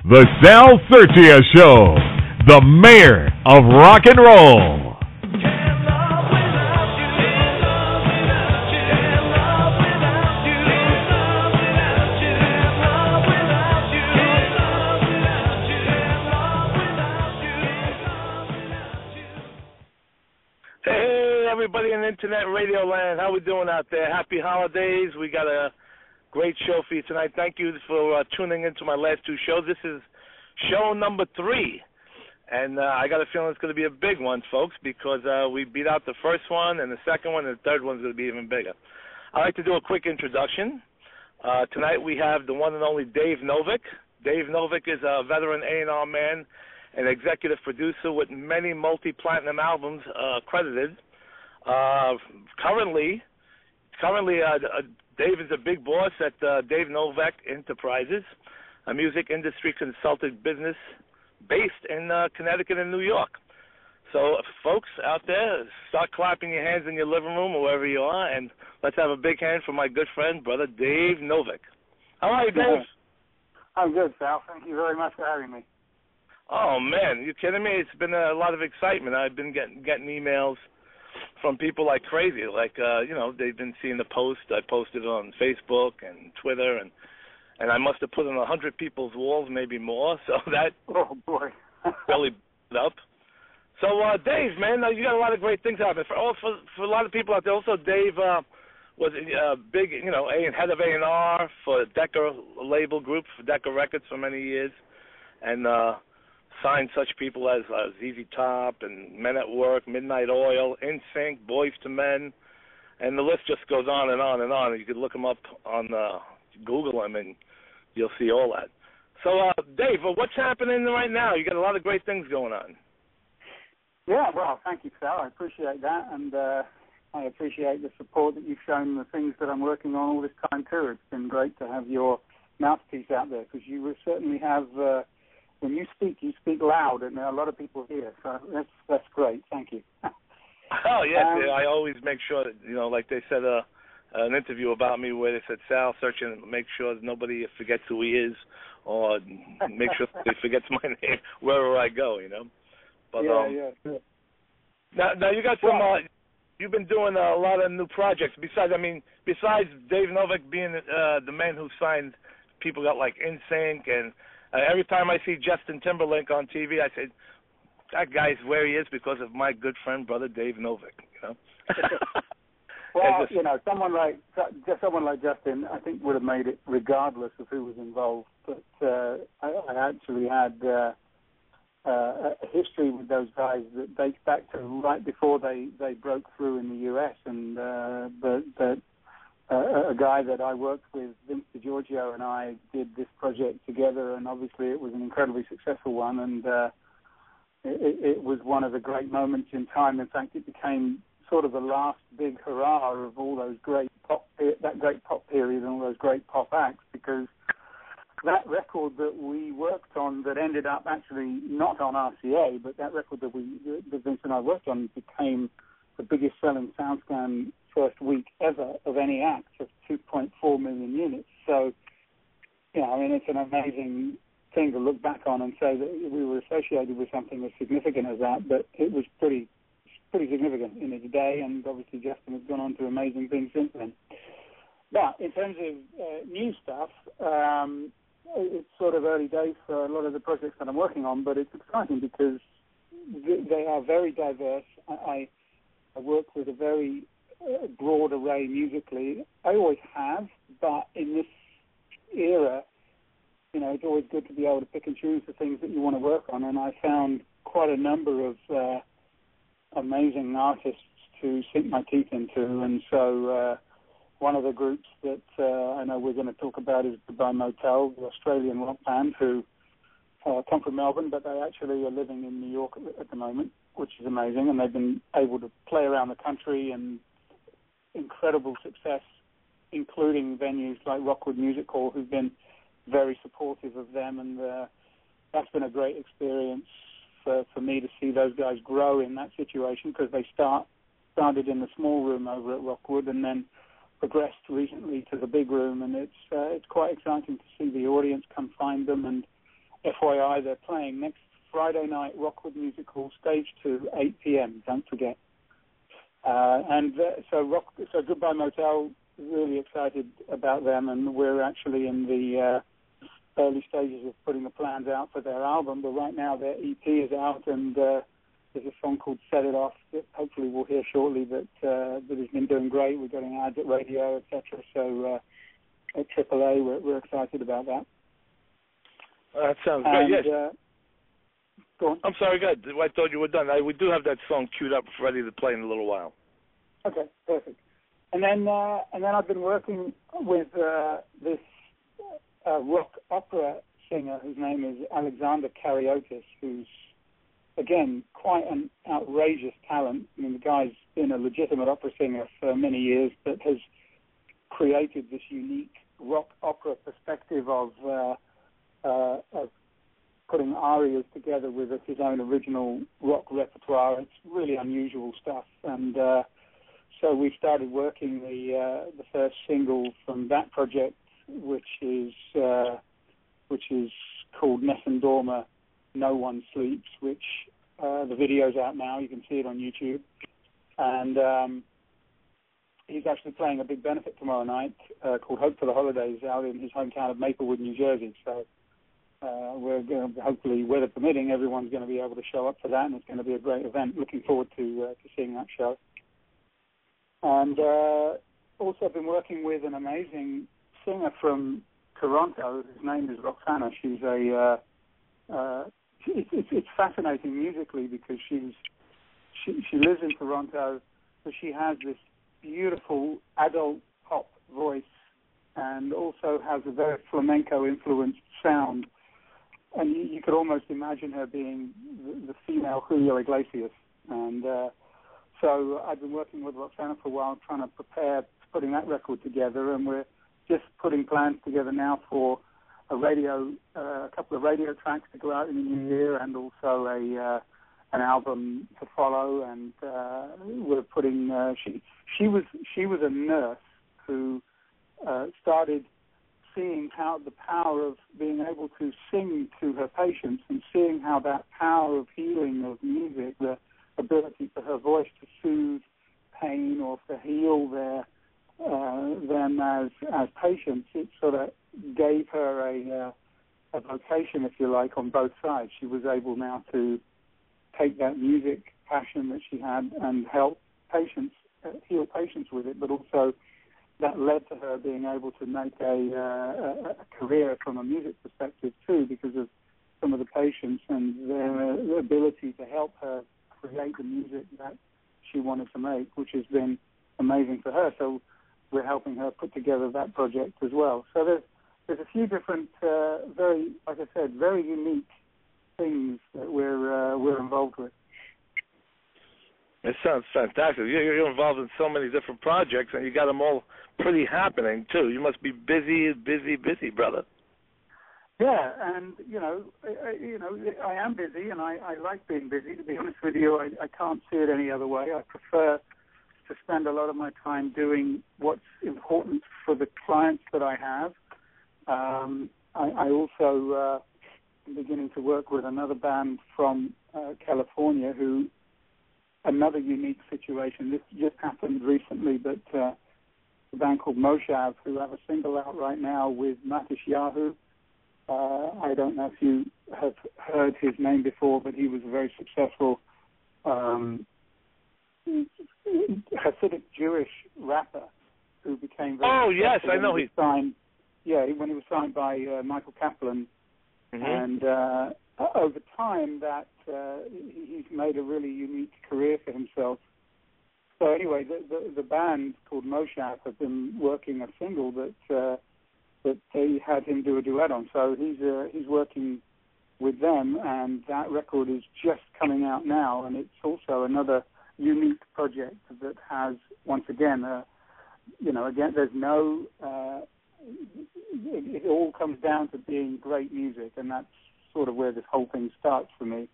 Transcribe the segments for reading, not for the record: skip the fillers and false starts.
The Sal Sirchia Show, the mayor of rock and roll. Hey, everybody in Internet Radio Land. How we doing out there? Happy holidays. We got a great show for you tonight. Thank you for tuning into my last two shows. This is show number 3. And I got a feeling it's going to be a big one, folks, because we beat out the first one and the second one, and the third one's going to be even bigger. I'd like to do a quick introduction. Tonight we have the one and only Dave Novik. Dave Novik is a veteran A&R man and executive producer with many multi-platinum albums credited. Currently, Dave is a big boss at Dave Novik Enterprises, a music industry consulting business based in Connecticut and New York. So, folks out there, start clapping your hands in your living room or wherever you are, and let's have a big hand for my good friend, brother Dave Novik. How are you, Dave? I'm good, Sal. Thank you very much for having me. Oh, man, you kidding me? It's been a lot of excitement. I've been getting emails from people like crazy. Like, they've been seeing the post. I posted it on Facebook and Twitter, and I must have put it on 100 people's walls, maybe more. So that really blew up. So, Dave, man, you got a lot of great things happening. For a lot of people out there, also, Dave was a big, head of A&R for Decca Label Group, for Decca Records for many years, and signed such people as ZZ Top and Men at Work, Midnight Oil, NSYNC, Boyz II Men, and the list just goes on and on and on. You could look them up on Google them, and you'll see all that. So, Dave, what's happening right now? You got a lot of great things going on. Yeah, well, thank you, Sal. I appreciate that, and I appreciate the support that you've shown the things that I'm working on all this time, too. It's been great to have your mouthpiece out there, because you certainly have... when you speak loud, and a lot of people hear. So that's great. Thank you. Oh, yes. I always make sure that, like they said an interview about me where they said, Sal Sirchia, make sure that nobody forgets who he is, or make sure they forgets my name wherever I go, But, Sure. Now you got some... you've been doing a lot of new projects. Besides Dave Novik being the man who signed people got like NSYNC, and every time I see Justin Timberlake on TV, I say, that guy's where he is because of my good friend, brother Dave Novik, Well, someone like Justin, I think, would have made it regardless of who was involved. But I actually had a history with those guys that dates back to right before they broke through in the U.S. And a guy that I worked with, Vince DiGiorgio, and I did this project together, and obviously it was an incredibly successful one, and it was one of the great moments in time. In fact, it became sort of the last big hurrah of all those that great pop period and all those great pop acts, because that record that we worked on that ended up actually not on RCA, but that record that Vince and I worked on became the biggest selling SoundScan first week ever of any act, of 2.4 million units. So, it's an amazing thing to look back on and say that we were associated with something as significant as that, but it was pretty significant in its day, and obviously Justin has gone on to amazing things since then. But in terms of new stuff, it's sort of early days for a lot of the projects that I'm working on, but it's exciting because they are very diverse. I work with a very broad array musically. I always have, but in this era, it's always good to be able to pick and choose the things that you want to work on, and I found quite a number of amazing artists to sink my teeth into, and so one of the groups that I know we're going to talk about is Goodbye Motel, the Australian rock band who come from Melbourne, but they actually are living in New York at the moment, which is amazing, and they've been able to play around the country and incredible success, including venues like Rockwood Music Hall, who've been very supportive of them, and that's been a great experience for me to see those guys grow in that situation, because they started in the small room over at Rockwood and then progressed recently to the big room, and it's quite exciting to see the audience come find them and FYI, they're playing next Friday night, Rockwood Music Hall, Stage 2, 8 p.m., don't forget. So Goodbye Motel, really excited about them, and we're actually in the early stages of putting the plans out for their album, but right now their EP is out, and there's a song called Set It Off that hopefully we'll hear shortly that has been doing great. We're getting ads at radio, etc. So at AAA, we're excited about that. That sounds great, yes. Go on. I'm sorry, go ahead. I thought you were done. We do have that song queued up, ready to play in a little while. Okay, perfect. And then I've been working with this rock opera singer whose name is Alexander Kariotis, who's, again, quite an outrageous talent. I mean, the guy's been a legitimate opera singer for many years, but has created this unique rock opera perspective of putting arias together with his own original rock repertoire. It's really unusual stuff, and so we started working the first single from that project, which is called Nessen Dorma, No One Sleeps, which the video's out now. You can see it on YouTube, and he's actually playing a big benefit tomorrow night called Hope for the Holidays out in his hometown of Maplewood, New Jersey. So we're going to, hopefully, weather permitting, everyone's going to be able to show up for that, and it's going to be a great event. Looking forward to seeing that show. And also been working with an amazing singer from Toronto. His name is Roxana. She's it's fascinating musically because she lives in Toronto, but she has this beautiful adult pop voice and also has a very flamenco influenced sound. And you could almost imagine her being the female Julio Iglesias. And so I've been working with Roxana for a while, trying to prepare putting that record together, and we're just putting plans together now for a couple of radio tracks to go out in the new year, and also an album to follow. And we're putting. She was a nurse who started seeing how the power of being able to sing to her patients, and seeing how that power of healing of music, the ability for her voice to soothe pain or to heal them as patients, it sort of gave her a vocation, if you like, on both sides. She was able now to take that music passion that she had and help patients, heal patients with it, but also that led to her being able to make a career from a music perspective too, because of some of the patients and their ability to help her create the music that she wanted to make, which has been amazing for her. So we're helping her put together that project as well. So there's a few different, very, like I said, very unique things that we're involved with. It sounds fantastic. You're involved in so many different projects, and you got them all pretty happening too. You must be busy, brother. Yeah, and I am busy, and I like being busy. To be honest with you, I can't see it any other way. I prefer to spend a lot of my time doing what's important for the clients that I have. I also am beginning to work with another band from California who. Another unique situation. This just happened recently, but a band called Moshav, who have a single out right now with Matish Yahoo. I don't know if you have heard his name before, but he was a very successful Hasidic Jewish rapper who became very successful. Yes, I know. When he was signed by Michael Kaplan. Mm-hmm. And over time, that he's made a really unique career for himself. So anyway, the band called Moshav have been working a single that they had him do a duet on. So he's working with them, and that record is just coming out now, and it's also another unique project that has, once again, there's no. It all comes down to being great music, and that's sort of where this whole thing starts for me.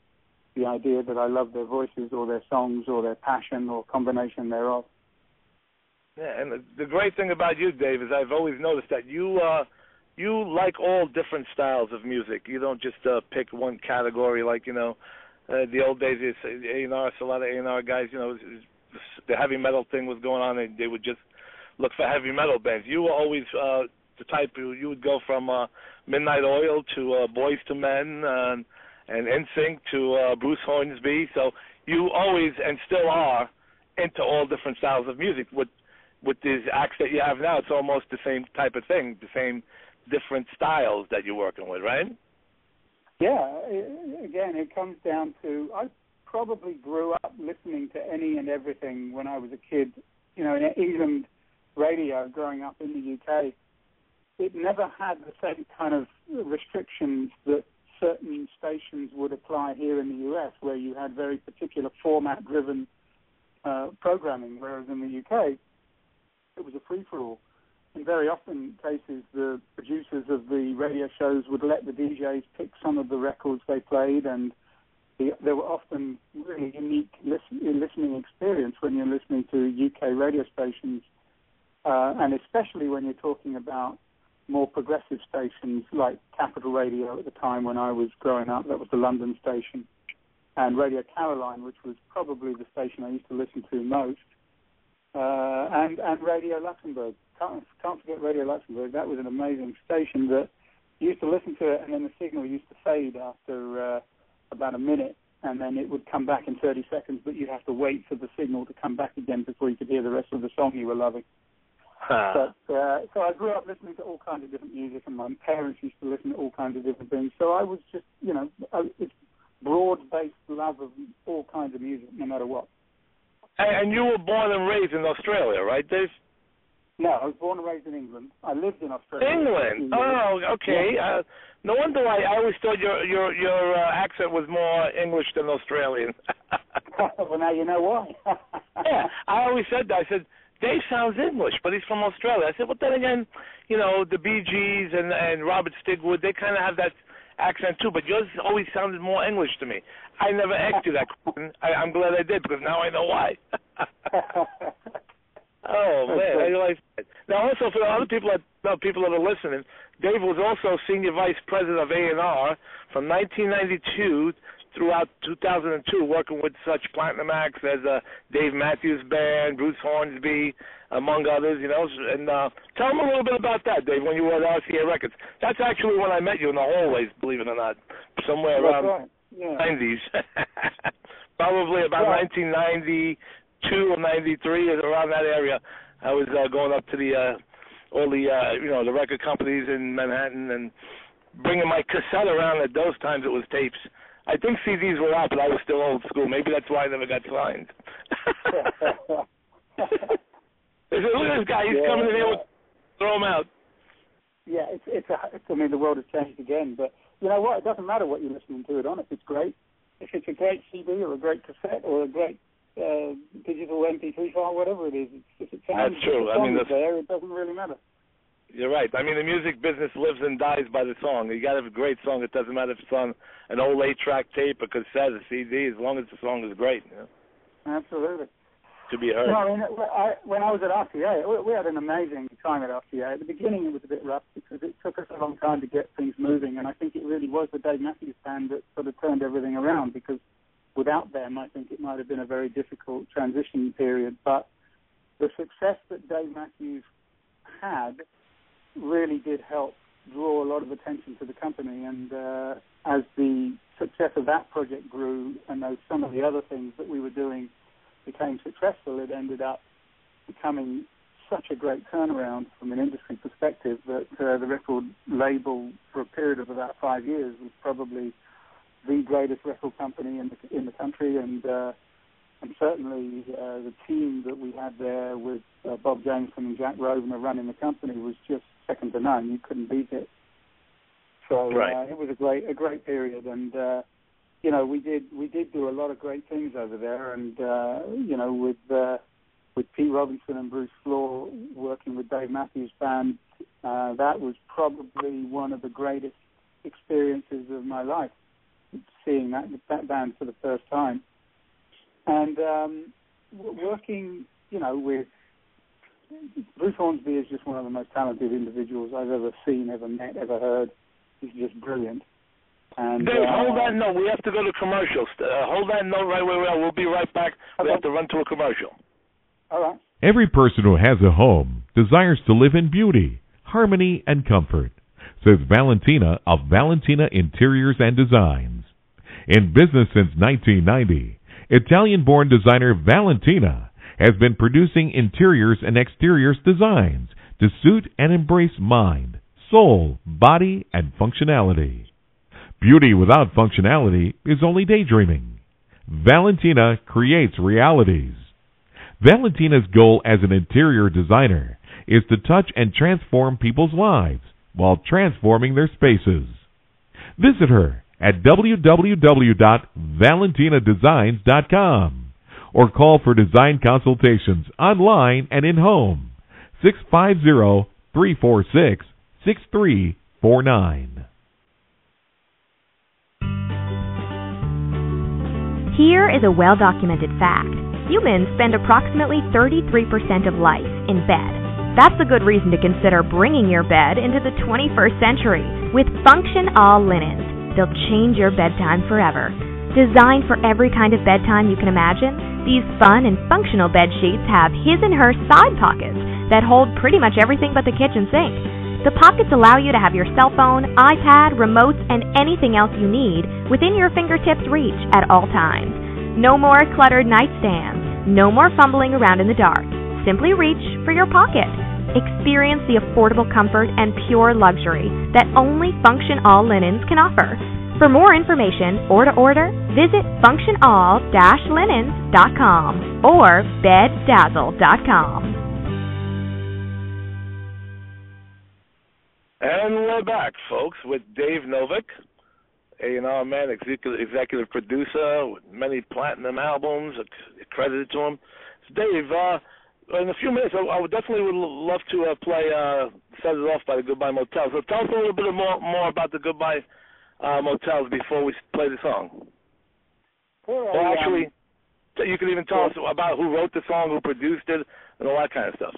The idea that I love their voices or their songs or their passion or combination thereof. Yeah, and the great thing about you, Dave, is I've always noticed that you you like all different styles of music. You don't just pick one category like, the old days, A&R, a lot of A&R guys, the heavy metal thing was going on, and they would just look for heavy metal bands. You were always the type you would go from Midnight Oil to Boyz II Men and NSYNC to Bruce Hornsby. So you always and still are into all different styles of music. With these acts that you have now, it's almost the same type of thing, the same different styles that you're working with, right? Yeah. Again, it comes down to, I probably grew up listening to any and everything when I was a kid. In England, radio growing up in the UK, it never had the same kind of restrictions that certain stations would apply here in the US, where you had very particular format-driven programming, whereas in the UK, it was a free-for-all. In very often cases, the producers of the radio shows would let the DJs pick some of the records they played, and there were often really unique listening experience when you're listening to UK radio stations, and especially when you're talking about more progressive stations like Capital Radio at the time when I was growing up. That was the London station, and Radio Caroline, which was probably the station I used to listen to most, and Radio Luxembourg. Can't forget Radio Luxembourg. That was an amazing station that you used to listen to it, and then the signal used to fade after about a minute, and then it would come back in 30 seconds, but you'd have to wait for the signal to come back again before you could hear the rest of the song you were loving. But, so I grew up listening to all kinds of different music, and my parents used to listen to all kinds of different things. So I was just, it's broad-based love of all kinds of music, no matter what. And you were born and raised in Australia, right, Dave? No, I was born and raised in England. I lived in Australia. England? Oh, okay. Yeah. No wonder I always thought your accent was more English than Australian. Well, now you know why. Yeah, I always said that. I said, Dave sounds English, but he's from Australia. I said, well, then again, the Bee Gees and Robert Stigwood, they kind of have that accent too, but yours always sounded more English to me. I never asked you that question. I'm glad I did, because now I know why. Oh, man, I realize that. Now, also, for the other people that are listening, Dave was also Senior Vice President of A&R from 1992 throughout 2002, working with such platinum acts as Dave Matthews Band, Bruce Hornsby, among others, And tell them a little bit about that, Dave, when you were at RCA Records. That's actually when I met you in the hallways, believe it or not, somewhere around the 90s. Probably about 1992 or 93, around that area. I was going up to all the record companies in Manhattan and bringing my cassette around. At those times, it was tapes. I think CDs were out, but I was still old school. Maybe that's why I never got signed. They said, look at this guy. He's coming in here. Throw him out. Yeah, I mean, the world has changed again. But you know what? It doesn't matter what you're listening to it on. If it's great, if it's a great CD or a great cassette or a great digital MP3 file, whatever it is, if it sounds, that's true. I mean, there, it doesn't really matter. You're right. I mean, the music business lives and dies by the song. You got to have a great song. It doesn't matter if it's on an old 8-track tape, a cassette, a CD, as long as the song is great. Absolutely. To be heard. I mean, when I was at RCA, we had an amazing time at RCA. At the beginning, it was a bit rough because it took us a long time to get things moving, and I think it really was the Dave Matthews Band that sort of turned everything around, because without them, I think it might have been a very difficult transition period. But the success that Dave Matthews had really did help draw a lot of attention to the company, and as the success of that project grew and as some of the other things that we were doing became successful, it ended up becoming such a great turnaround from an industry perspective that the record label for a period of about 5 years was probably the greatest record company in the country, and certainly the team that we had there with Bob Jameson and Jack Rovner running the company was just second to none. You couldn't beat it. So it was a great period, and we did do a lot of great things over there, and with Pete Robinson and Bruce Floor working with Dave Matthews Band, that was probably one of the greatest experiences of my life, seeing that band for the first time. And working, with Bruce Hornsby is just one of the most talented individuals I've ever seen, ever met, ever heard. He's just brilliant. And, Dave, hold that note. We have to go to commercials. Hold that note right where we are. We'll be right back. We have to run to a commercial. All right. Every person who has a home desires to live in beauty, harmony, and comfort, says Valentina of Valentina Interiors and Designs. In business since 1990, Italian-born designer Valentina has been producing interiors and exteriors designs to suit and embrace mind, soul, body, and functionality. Beauty without functionality is only daydreaming. Valentina creates realities. Valentina's goal as an interior designer is to touch and transform people's lives while transforming their spaces. Visit her at www.valentinadesigns.com or call for design consultations online and in-home, 650-346-6349. Here is a well-documented fact. Humans spend approximately 33% of life in bed. That's a good reason to consider bringing your bed into the 21st century with Function All Linens. They'll change your bedtime forever. Designed for every kind of bedtime you can imagine, these fun and functional bed sheets have his and her side pockets that hold pretty much everything but the kitchen sink. The pockets allow you to have your cell phone, iPad, remotes, and anything else you need within your fingertips' reach at all times. No more cluttered nightstands. No more fumbling around in the dark. Simply reach for your pocket. Experience the affordable comfort and pure luxury that only Function All Linens can offer. For more information or to order, visit functionall-linens.com or beddazzle.com. And we're back, folks, with Dave Novik, A&R man, executive producer with many platinum albums, accredited to him. So Dave, in a few minutes, I would definitely love to play Set It Off by the Goodbye Motels. So tell us a little bit more about the Goodbye Motels before we play the song. Well, actually, you can even tell us about who wrote the song, who produced it, and all that kind of stuff.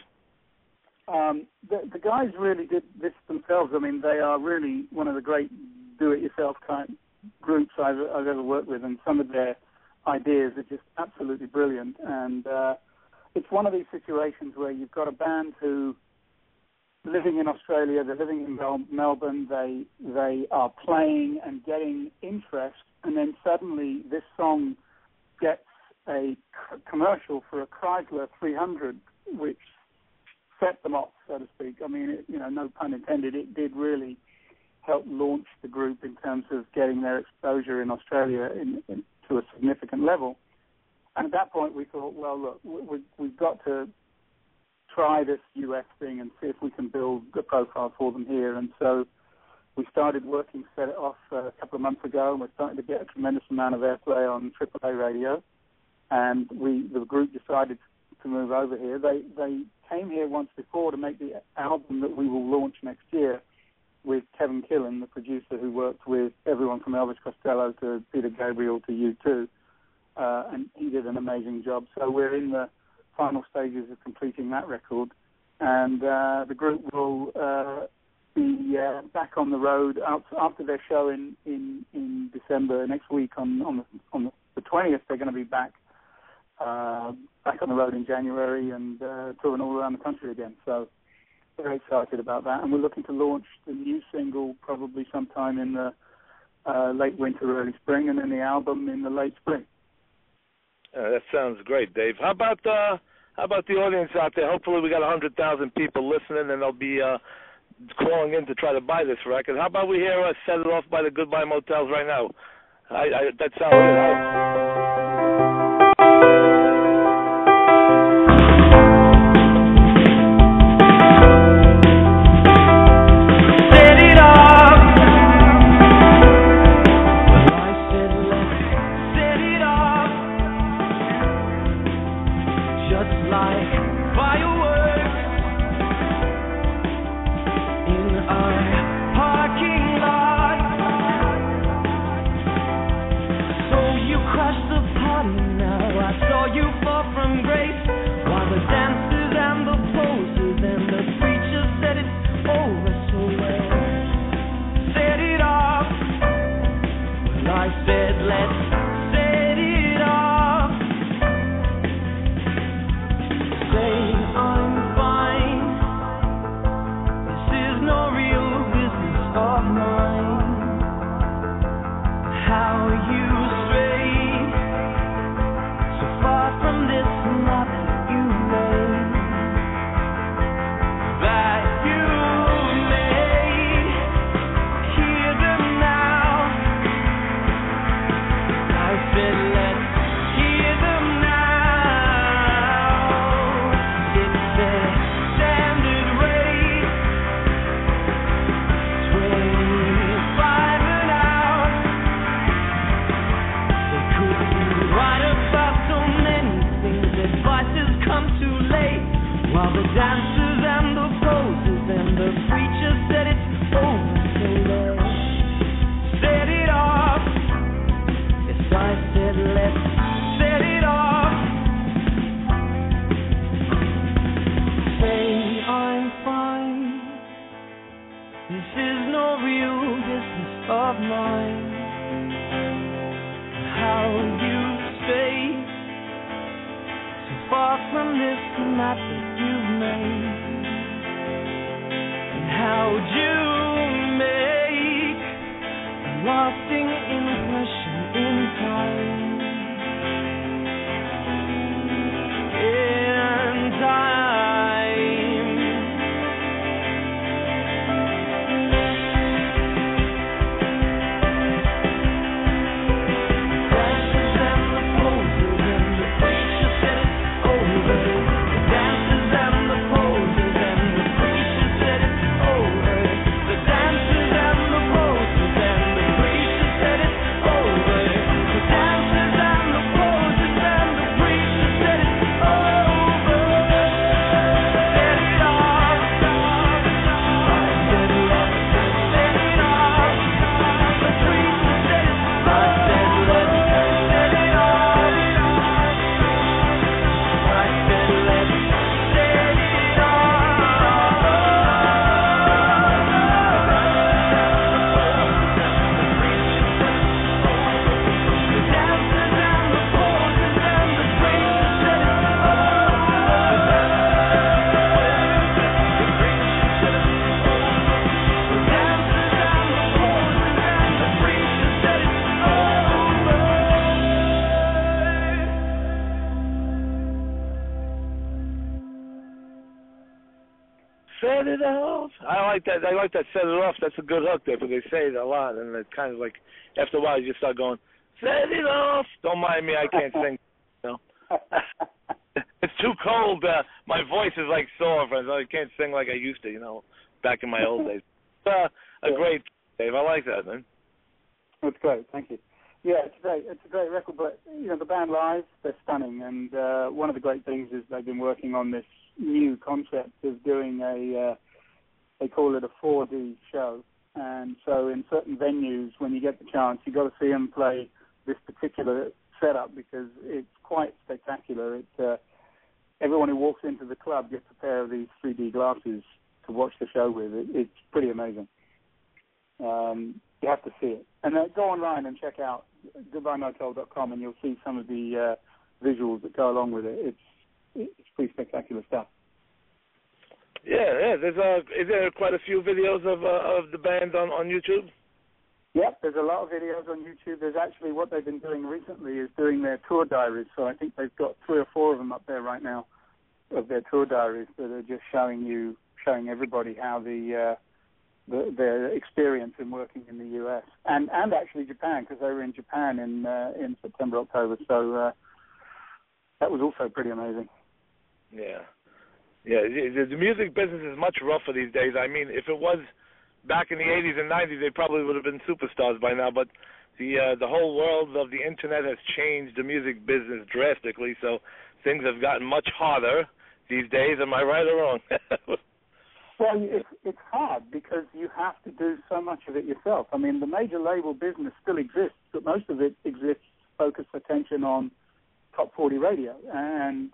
The guys really did this themselves. I mean, they are really one of the great do-it-yourself kind groups I've ever worked with, and some of their ideas are just absolutely brilliant. And it's one of these situations where you've got a band who, living in Australia, they're living in Melbourne, they are playing and getting interest, and then suddenly this song gets a commercial for a Chrysler 300, which set them off, so to speak. I mean, no pun intended, it did really help launch the group in terms of getting their exposure in Australia to a significant level. And at that point we thought, well, look, we've got to try this US thing and see if we can build a profile for them here. And so we started working Set It Off a couple of months ago, and we're starting to get a tremendous amount of airplay on AAA radio. And the group decided to move over here. They came here once before to make the album that we will launch next year with Kevin Killen, the producer who worked with everyone from Elvis Costello to Peter Gabriel to U2, and he did an amazing job. So we're in the final stages of completing that record, and the group will be back on the road after their show in December next week. On the 20th, they're going to be back on the road in January and touring all around the country again. So very excited about that, and we're looking to launch the new single probably sometime in the late winter, early spring, and then the album in the late spring. That sounds great, Dave. How about the audience out there? Hopefully we got 100,000 people listening, and they'll be calling in to try to buy this record. How about we hear us Set It Off by the Goodbye Motels right now? That sounds good. Dancers and the pose said, let's set it off. Say I'm fine. This is no real business of mine. How you stray so far from this map you made, that you made. Hear them now. I said let's hear them now. It's their standard rate, 25 an hour. They could write about so many things. Advices come too late. While the dancers and the poses and the preacher said it's over. So let's set it off. Yes, I said let's set it off. Say I'm fine. This is no real business of mine. How you stay so far from this map that you've made, and how'd you make a lasting impression in time? In time. Dances and the poses and the preacher said it's over. The dances and the poses and the preacher said it's over. The dances and the poses and the preacher said it's over. The dances and the poses and the preacher said it's over. Set it off. I said let's set it off. The preacher said it's over. I said let's set it off. I said let's set it Set it off. I like that. I like that. Set it off. That's a good hook there, but they say it a lot, and it's kind of like after a while you just start going, set it off. Don't mind me. I can't sing. You know, it's too cold. My voice is like sore, friends. I can't sing like I used to. You know, back in my old days. A great, Dave. I like that, man. That's great. Thank you. Yeah, it's great. It's a great record, but you know the band live, they're stunning, and one of the great things is they've been working on this new concept of doing they call it a 4D show, and so in certain venues, when you get the chance, you've got to see them play this particular setup because it's quite spectacular. It's everyone who walks into the club gets a pair of these 3D glasses to watch the show with. It's pretty amazing. You have to see it. And go online and check out goodbyemotel.com and you'll see some of the visuals that go along with it. It's pretty spectacular stuff. Yeah. Is there quite a few videos of the band on YouTube? Yep, there's a lot of videos on YouTube. There's actually what they've been doing recently is doing their tour diaries. So I think they've got 3 or 4 of them up there right now of their tour diaries that are just showing everybody how their experience in working in the US and actually Japan, because they were in Japan in September, October. So that was also pretty amazing. Yeah. The music business is much rougher these days. I mean, if it was back in the 80s and 90s, they probably would have been superstars by now. But the whole world of the internet has changed the music business drastically. So things have gotten much harder these days. Am I right or wrong? Well, it's hard because you have to do so much of it yourself. I mean, the major label business still exists, but most of it exists focused attention on top 40 radio. And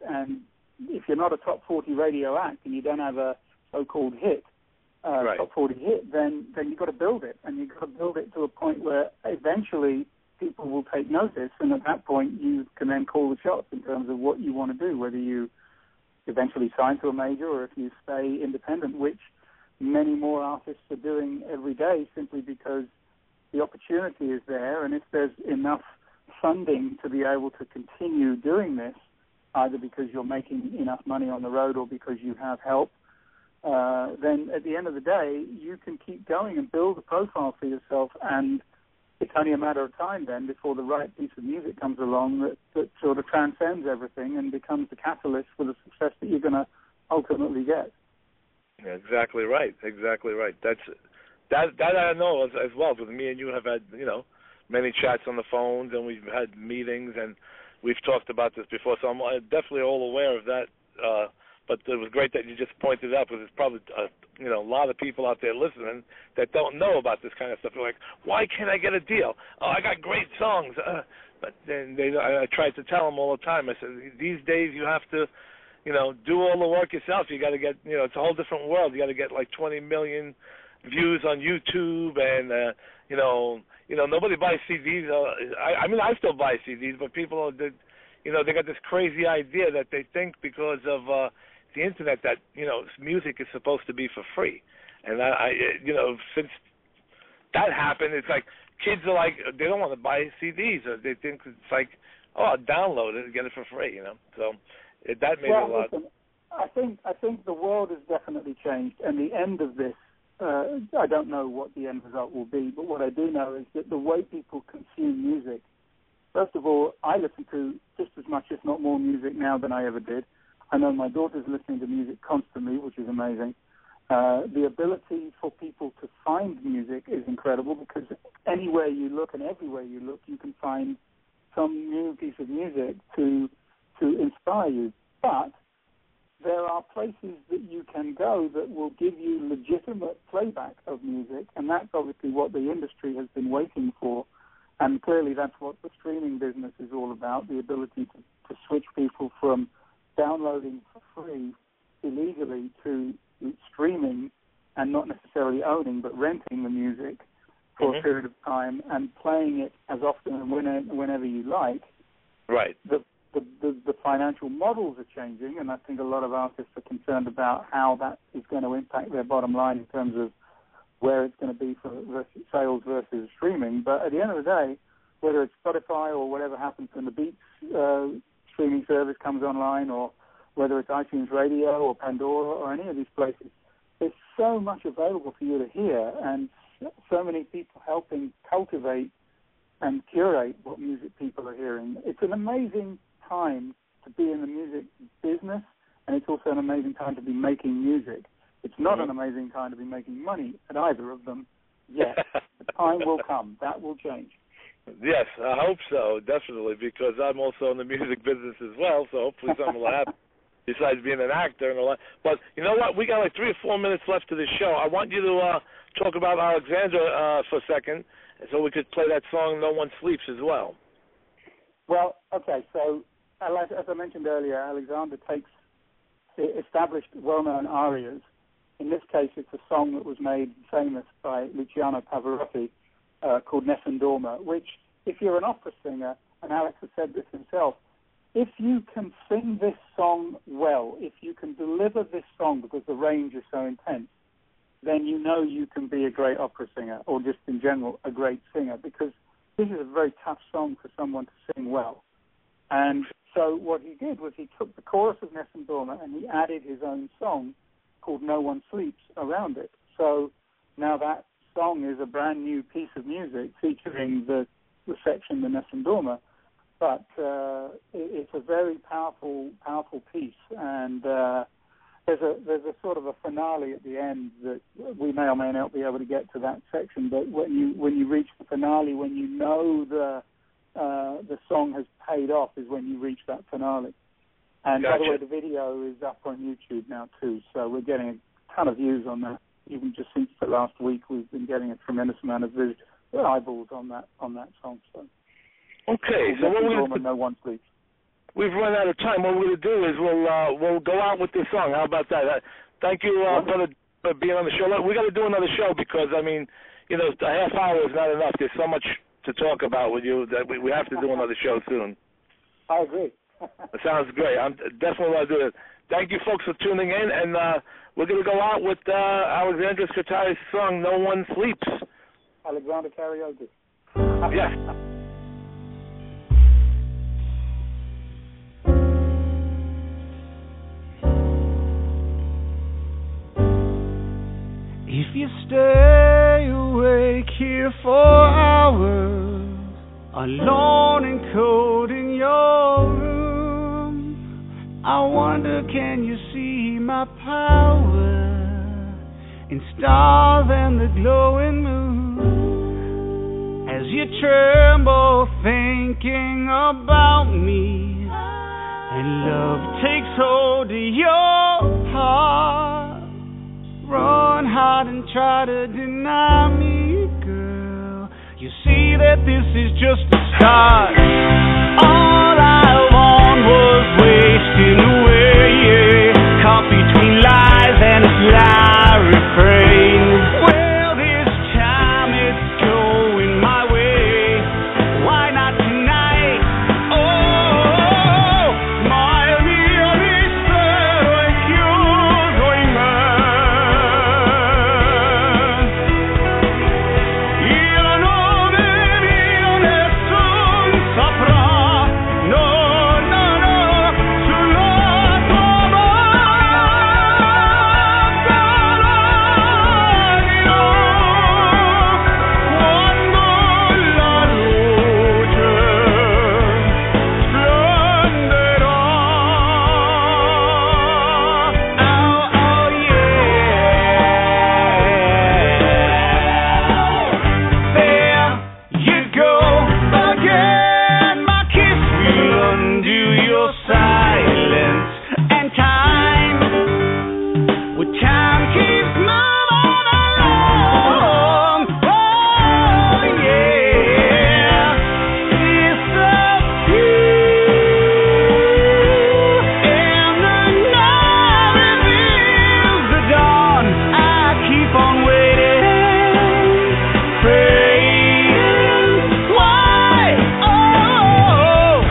if you're not a top 40 radio act and you don't have a so-called hit, right. top 40 hit, then you've got to build it. And you've got to build it to a point where eventually people will take notice, and at that point you can then call the shots in terms of what you want to do, whether you eventually sign to a major or if you stay independent, which many more artists are doing every day simply because the opportunity is there, and if there's enough funding to be able to continue doing this, either because you're making enough money on the road or because you have help, then at the end of the day, you can keep going and build a profile for yourself, and it's only a matter of time then before the right piece of music comes along that sort of transcends everything and becomes the catalyst for the success that you're going to ultimately get. Yeah, exactly right. That I know as well, because me and you have had, many chats on the phones, and we've had meetings, and we've talked about this before, so I'm definitely all aware of that. But it was great that you just pointed out, because there's probably a lot of people out there listening that don't know about this kind of stuff. They're like, why can't I get a deal? Oh, I got great songs. But then I tried to tell them all the time. I said, these days you have to, do all the work yourself. You got to get, it's a whole different world. You got to get like 20 million views on YouTube, and nobody buys CDs. I still buy CDs, but people, they got this crazy idea that they think because of the internet that music is supposed to be for free, and I since that happened, it's like kids are like, they don't want to buy CDs, or they think it's like, oh, I'll download it and get it for free, So that made it a lot. Listen, I think the world has definitely changed, and the end of this, I don't know what the end result will be, but what I do know is that the way people consume music, first of all, I listen to just as much, if not more, music now than I ever did. I know my daughter's listening to music constantly, which is amazing. The ability for people to find music is incredible, because anywhere you look and everywhere you look, you can find some new piece of music to inspire you. But there are places that you can go that will give you legitimate playback of music, and that's obviously what the industry has been waiting for. And clearly that's what the streaming business is all about, the ability to switch people from downloading for free illegally to streaming and not necessarily owning but renting the music for a period of time and playing it as often and whenever you like. Right. The financial models are changing, and I think a lot of artists are concerned about how that is going to impact their bottom line in terms of where it's going to be for sales versus streaming. But at the end of the day, whether it's Spotify or whatever happens when the Beats streaming service comes online, or whether it's iTunes Radio or Pandora or any of these places, there's so much available for you to hear, and so many people helping cultivate and curate what music people are hearing. It's an amazing time to be in the music business, and it's also an amazing time to be making music. It's not an amazing time to be making money at either of them yet. The time will come. That will change. Yes, I hope so, definitely, because I'm also in the music business as well, so hopefully something will happen besides being an actor and a lot. But you know what? We got like 3 or 4 minutes left to this show. I want you to talk about Alexandra for a second, so we could play that song No One Sleeps as well. Well, okay, so as I mentioned earlier, Alexandra takes established well-known arias. In this case, it's a song that was made famous by Luciano Pavarotti called Nessun Dorma, which, if you're an opera singer, and Alex has said this himself, if you can sing this song well, if you can deliver this song because the range is so intense, then you know you can be a great opera singer, or just in general a great singer, because this is a very tough song for someone to sing well. And so what he did was he took the chorus of Nessun Dorma and he added his own song called No One Sleeps around it. So now that song is a brand new piece of music featuring the section, the Nessun Dorma, but it's a very powerful piece, and there's a sort of a finale at the end that we may or may not be able to get to that section, but when you reach the finale, when you know the song has paid off, is when you reach that finale. And Gotcha. By the way, the video is up on YouTube now too, so we're getting a ton of views on that. Even just since the last week, we've been getting a tremendous amount of eyeballs on that song. So. Okay, so what we're going to do, No One Sleeps. We've run out of time. What we're going to do is we'll go out with this song. How about that? Thank you for being on the show. We got to do another show because, I mean, a half hour is not enough. There's so much to talk about with you. That we have to do another show soon. I agree. It sounds great. I'm definitely want to do it. Thank you, folks, for tuning in, and we're going to go out with Alexandra's guitarist song, No One Sleeps. Alexandra karaoke. Yes. If you stay awake here for hours, alone and cold in your room, I wonder, can you see my power in stars and the glowing moon? As you tremble thinking about me, and love takes hold of your heart, run hard and try to deny me, girl. You see that this is just a start. All I want was wasting away, yeah. Caught between lies and sly refrains. Well, this time it's going my way. Why not tonight? Oh, my mia mistero è chiuso in me. Il nome mio nessun saprà. No, no, no, sulla tua bocca l'animo. Quando la luce splenderà. Oh, oh, yeah. There you go again. My kiss will undo your silence, and time, with time keeps moving along. Oh, yeah. Disappear, and the night reveals the dawn. I keep on waiting, praying. Why? Oh.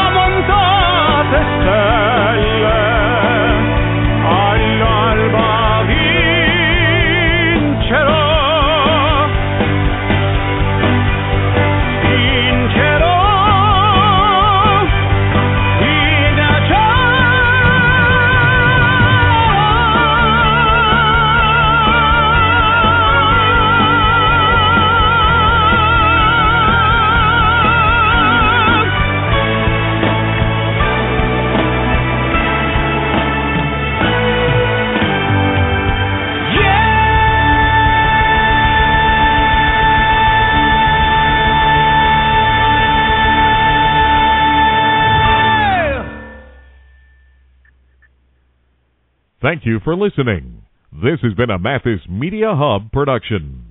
Tramontate stelle, all'alba vincerò, Thank you for listening. This has been a Mathis Media Hub production.